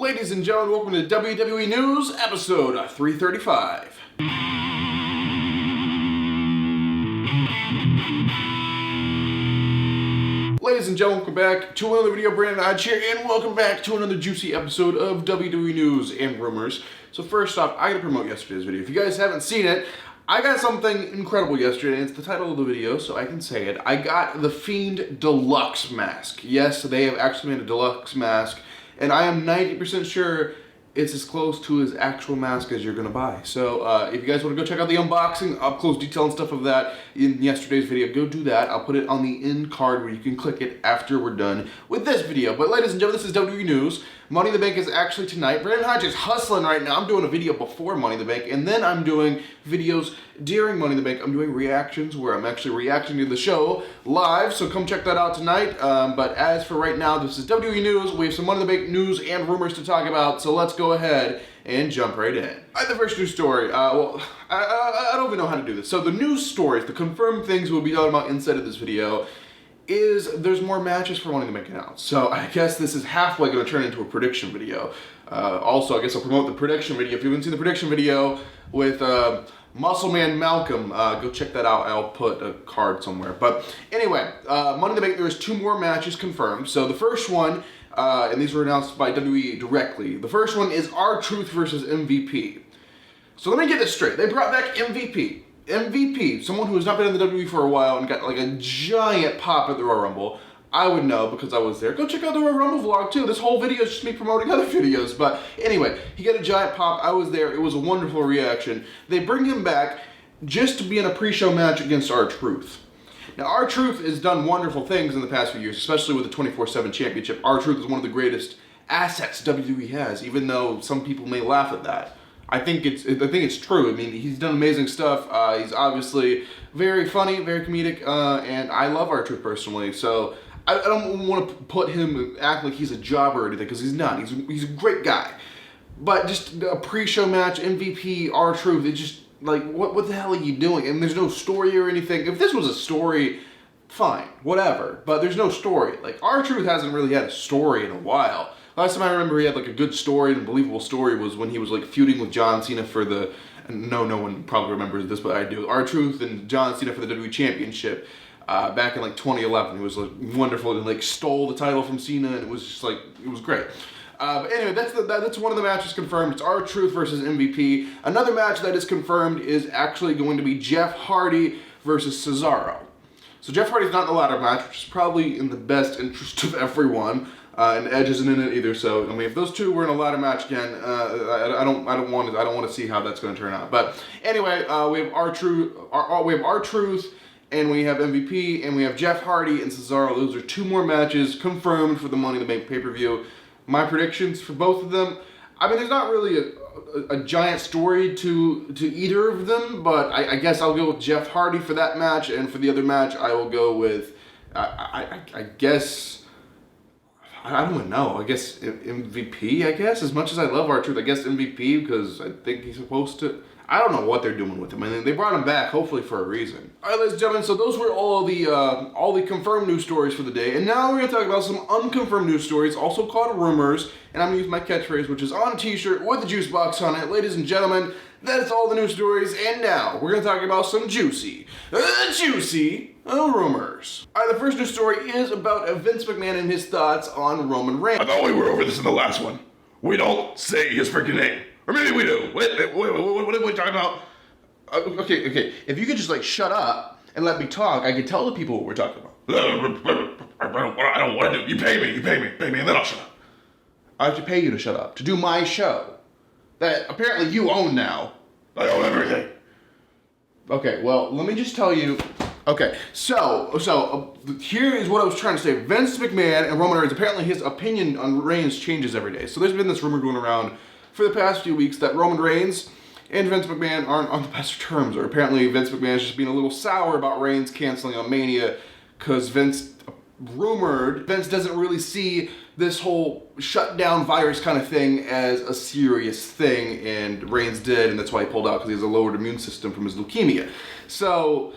Ladies and gentlemen, welcome to WWE News, episode 335. Ladies and gentlemen, welcome back to another video. Brandon Hodge here, and welcome back to another juicy episode of WWE News and Rumors. So first off, I gotta promote yesterday's video. If you guys haven't seen it, I got something incredible yesterday, and it's the title of the video, so I can say it. I got the Fiend Deluxe Mask. Yes, they have actually made a deluxe mask, and I am 90% sure it's as close to his actual mask as you're gonna buy. So if you guys want to go check out the unboxing, up close detail and stuff of that in yesterday's video, go do that. I'll put it on the end card where you can click it after we're done with this video. But ladies and gentlemen, this is WWE News. Money in the Bank is actually tonight. Brandon Hodge is hustling right now. I'm doing a video before Money in the Bank, and then I'm doing videos during Money in the Bank. I'm doing reactions where I'm actually reacting to the show live, so come check that out tonight. But as for right now, this is WWE News. We have some Money in the Bank news and rumors to talk about, so let's go ahead and jump right in. The first news story, well, I don't even know how to do this. So the news stories, the confirmed things we'll be talking about inside of this video, is there's more matches for Money in the Bank announced. So I guess this is halfway going to turn into a prediction video. Also, I guess I'll promote the prediction video. If you haven't seen the prediction video with Muscle Man Malcolm, go check that out. I'll put a card somewhere. But anyway, Money in the Bank, there's 2 more matches confirmed. So the first one, and these were announced by WWE directly. The first one is R-Truth versus MVP. So let me get this straight. They brought back MVP. MVP, someone who has not been in the WWE for a while and got like a giant pop at the Royal Rumble. I would know because I was there. Go check out the Royal Rumble vlog too. This whole video is just me promoting other videos. But anyway, he got a giant pop. I was there. It was a wonderful reaction. They bring him back just to be in a pre-show match against R-Truth. Now, R-Truth has done wonderful things in the past few years, especially with the 24/7 championship. R-Truth is one of the greatest assets WWE has, even though some people may laugh at that. I think it's true. I mean, he's done amazing stuff. He's obviously very funny, very comedic, and I love R-Truth personally. So I don't want to put him act like he's a jobber or anything, because he's not. He's a great guy. But just a pre-show match, MVP, R-Truth, it's just like, what the hell are you doing? And there's no story or anything. If this was a story, fine, whatever. But there's no story. Like, R-Truth hasn't really had a story in a while. Last time I remember he had like a good story and a believable story was when he was like feuding with John Cena for the, no one probably remembers this, but I do. R-Truth and John Cena for the WWE Championship back in like 2011. It was like wonderful and like stole the title from Cena, and it was just like, it was great. But anyway, that's one of the matches confirmed. It's R-Truth versus MVP. Another match that is confirmed is actually going to be Jeff Hardy versus Cesaro. So Jeff Hardy's not in the ladder match, which is probably in the best interest of everyone. And Edge isn't in it either. So I mean, if those two were in a ladder match again, I don't want to see how that's going to turn out. But anyway, we have R-Truth, and we have MVP, and we have Jeff Hardy and Cesaro. Those are 2 more matches confirmed for the Money in the Bank pay-per-view. My predictions for both of them, I mean, there's not really a giant story to either of them, but I guess I'll go with Jeff Hardy for that match, and for the other match, I will go with, I guess, I don't even know, I guess MVP, I guess, as much as I love R-Truth, I guess MVP, because I think he's supposed to, I don't know what they're doing with him. I mean, they brought him back, hopefully for a reason. All right, ladies and gentlemen, so those were all the confirmed news stories for the day. And now we're going to talk about some unconfirmed news stories, also called rumors. And I'm going to use my catchphrase, which is on a t-shirt with a juice box on it. Ladies and gentlemen, that's all the news stories. And now we're going to talk about some juicy rumors. All right, the first news story is about Vince McMahon and his thoughts on Roman Reigns. I thought we were over this in the last one. We don't say his freaking name. Or maybe we do. Wait, what are we talking about? Okay. If you could just like shut up and let me talk, I could tell the people what we're talking about. I don't want to do. You pay me, and then I'll shut up. I have to pay you to shut up, to do my show. That apparently you own now. I own everything. Okay, well, let me just tell you. Okay, so here is what I was trying to say. Vince McMahon and Roman Reigns, apparently his opinion on Reigns changes every day. So there's been this rumor going around for the past few weeks that Roman Reigns and Vince McMahon aren't on the best terms, or apparently Vince McMahon is just being a little sour about Reigns canceling on Mania because Vince doesn't really see this whole shutdown virus kind of thing as a serious thing, and Reigns did, and that's why he pulled out, because he has a lowered immune system from his leukemia. So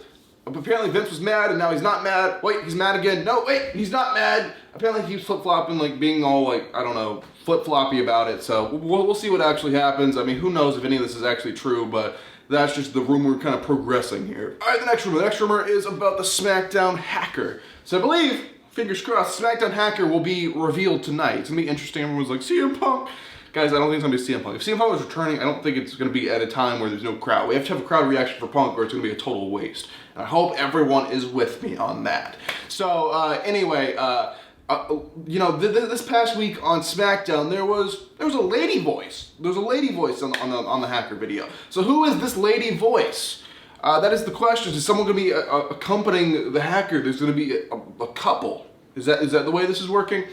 apparently Vince was mad, and now he's not mad. Wait, he's mad again. No, wait, he's not mad. Apparently he keeps flip-flopping, like being all like, I don't know, flip-floppy about it, so we'll see what actually happens. I mean, who knows if any of this is actually true, but that's just the rumor kind of progressing here. All right, the next rumor. The next rumor is about the SmackDown hacker. So I believe, fingers crossed, SmackDown hacker will be revealed tonight. It's gonna be interesting. Everyone's like, CM Punk. Guys, I don't think it's gonna be CM Punk. If CM Punk is returning, I don't think it's gonna be at a time where there's no crowd. We have to have a crowd reaction for Punk, or it's gonna be a total waste. And I hope everyone is with me on that. So anyway, you know, this past week on SmackDown, there was a lady voice. There was a lady voice on the hacker video. So who is this lady voice? That is the question. Is someone going to be accompanying the hacker? There's going to be a couple. Is that the way this is working?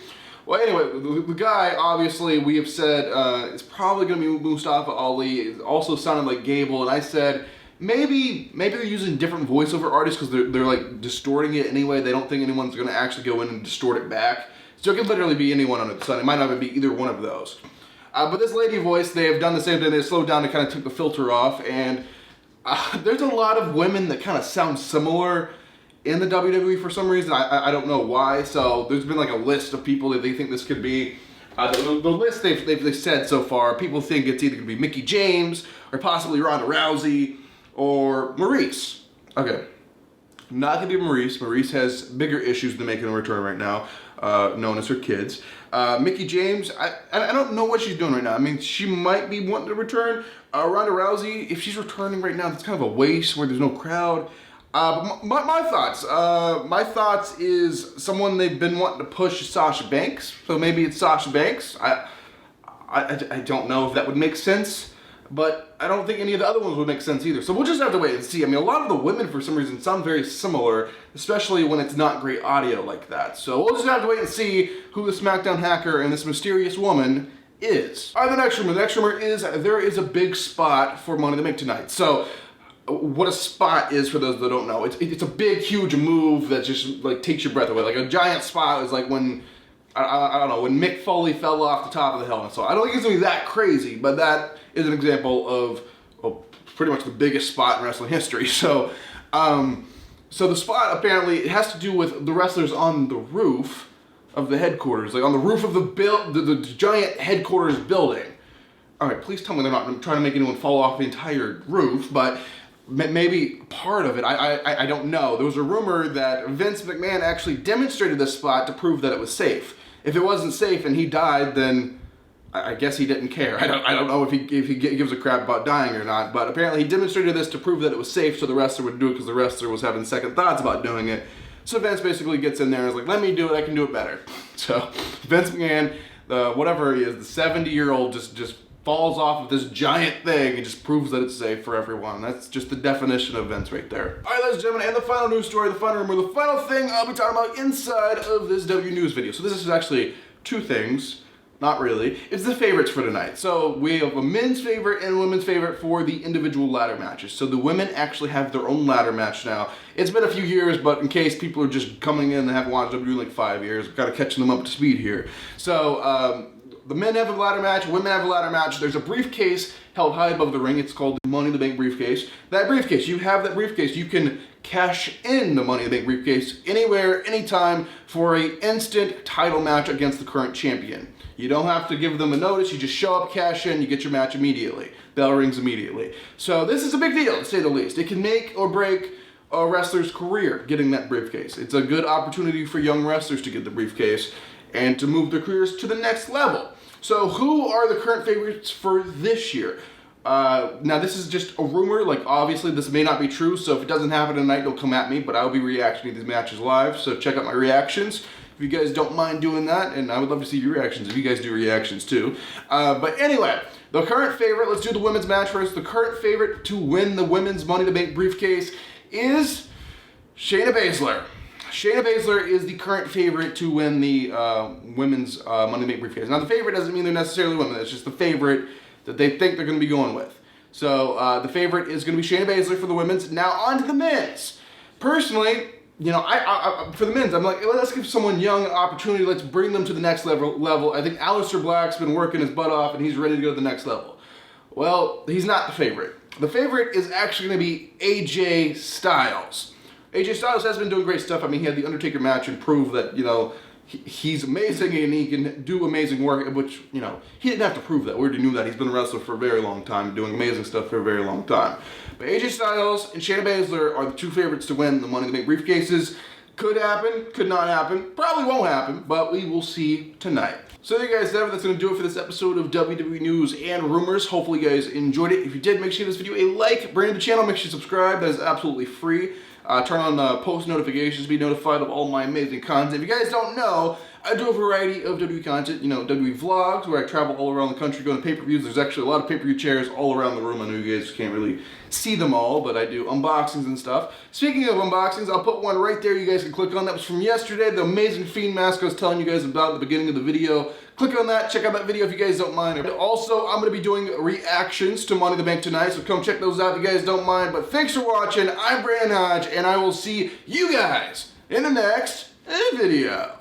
Well, anyway, the guy, obviously, we have said it's probably going to be Mustafa Ali. It also sounded like Gable, and I said maybe they're using different voiceover artists because they're like distorting it anyway. They don't think anyone's going to actually go in and distort it back. So it could literally be anyone under the sun. It might not even be either one of those. But this lady voice, they have done the same thing. They slowed down and kind of took the filter off, and there's a lot of women that kind of sound similar in the WWE for some reason. I don't know why. So there's been like a list of people that they think this could be. The list they've said so far, people think it's either going to be Mickie James or possibly Ronda Rousey or Maurice. Okay, not going to be Maurice. Maurice has bigger issues than making a return right now, known as her kids. Mickie James, I don't know what she's doing right now. I mean, she might be wanting to return. Ronda Rousey, if she's returning right now, that's kind of a waste where there's no crowd. But my thoughts is someone they've been wanting to push is Sasha Banks. So maybe it's Sasha Banks. I don't know if that would make sense. But I don't think any of the other ones would make sense either. So we'll just have to wait and see. I mean, a lot of the women, for some reason, sound very similar, especially when it's not great audio like that. So we'll just have to wait and see who the SmackDown hacker and this mysterious woman is. All right, the next rumor. The next rumor is there is a big spot for Money in the Bank tonight. So what a spot is, for those that don't know, it's a big, huge move that just like takes your breath away. Like a giant spot is like when, I don't know, when Mick Foley fell off the top of the helmet. So I don't think it's gonna be that crazy, but that is an example of, well, pretty much the biggest spot in wrestling history. So, so the spot, apparently, it has to do with the wrestlers on the roof of the headquarters, like on the roof of the giant headquarters building. All right, please tell me they're not trying to make anyone fall off the entire roof, but maybe part of it. I don't know. There was a rumor that Vince McMahon actually demonstrated this spot to prove that it was safe. If it wasn't safe and he died, then I guess he didn't care. I don't know if he gives a crap about dying or not, but apparently he demonstrated this to prove that it was safe so the wrestler would do it because the wrestler was having second thoughts about doing it. So Vince basically gets in there and is like, let me do it, I can do it better. So Vince McMahon, whatever he is, the 70-year-old just falls off of this giant thing and just proves that it's safe for everyone. That's just the definition of Vince right there. All right, ladies and gentlemen, and the final news story, the final rumor, the final thing I'll be talking about inside of this W News video. So this is actually two things. Not really. It's the favorites for tonight. So we have a men's favorite and a women's favorite for the individual ladder matches. So the women actually have their own ladder match now. It's been a few years, but in case people are just coming in and haven't watched WWE in like 5 years, I've got to catch them up to speed here. So the men have a ladder match, women have a ladder match. There's a briefcase held high above the ring. It's called the Money in the Bank briefcase. That briefcase, you have that briefcase. You can cash in the Money in the Bank briefcase anywhere, anytime for an instant title match against the current champion. You don't have to give them a notice. You just show up, cash in, you get your match immediately. Bell rings immediately. So this is a big deal, to say the least. It can make or break a wrestler's career, getting that briefcase. It's a good opportunity for young wrestlers to get the briefcase and to move their careers to the next level. So who are the current favorites for this year? Now this is just a rumor, like obviously this may not be true, so if it doesn't happen tonight, don't come at me, but I'll be reacting to these matches live, so check out my reactions. If you guys don't mind doing that, and I would love to see your reactions if you guys do reactions too. But anyway, the current favorite, let's do the women's match first. The current favorite to win the women's Money in the Bank briefcase is Shayna Baszler. Shayna Baszler is the current favorite to win the women's Money in the Bank briefcase. Now the favorite doesn't mean they're necessarily women, it's just the favorite that they think they're going to be going with. So the favorite is going to be Shayna Baszler for the women's. Now on to the men's. Personally, you know, I for the men's, I'm like, let's give someone young an opportunity. Let's bring them to the next level. I think Aleister Black's been working his butt off, and he's ready to go to the next level. Well, he's not the favorite. The favorite is actually going to be AJ Styles. AJ Styles has been doing great stuff. I mean, he had the Undertaker match and proved that, you know, he's amazing and he can do amazing work, which, you know, he didn't have to prove that. We already knew that. He's been a wrestler for a very long time, doing amazing stuff for a very long time. But AJ Styles and Shayna Baszler are the two favorites to win the Money in the Bank briefcases. Could happen, could not happen, probably won't happen, but we will see tonight. So there you guys have it. That's going to do it for this episode of WWE News and Rumors. Hopefully you guys enjoyed it. If you did, make sure you give this video a like, brand new channel, make sure you subscribe. That is absolutely free. Turn on post notifications to be notified of all my amazing content. If you guys don't know, I do a variety of WWE content, you know, WWE vlogs where I travel all around the country going to pay-per-views. There's actually a lot of pay-per-view chairs all around the room. I know you guys can't really see them all, but I do unboxings and stuff. Speaking of unboxings, I'll put one right there you guys can click on. That was from yesterday, the amazing Fiend mask I was telling you guys about at the beginning of the video. Click on that, check out that video if you guys don't mind. And also, I'm going to be doing reactions to Money in the Bank tonight, so come check those out if you guys don't mind. But thanks for watching. I'm Brandon Hodge, and I will see you guys in the next video.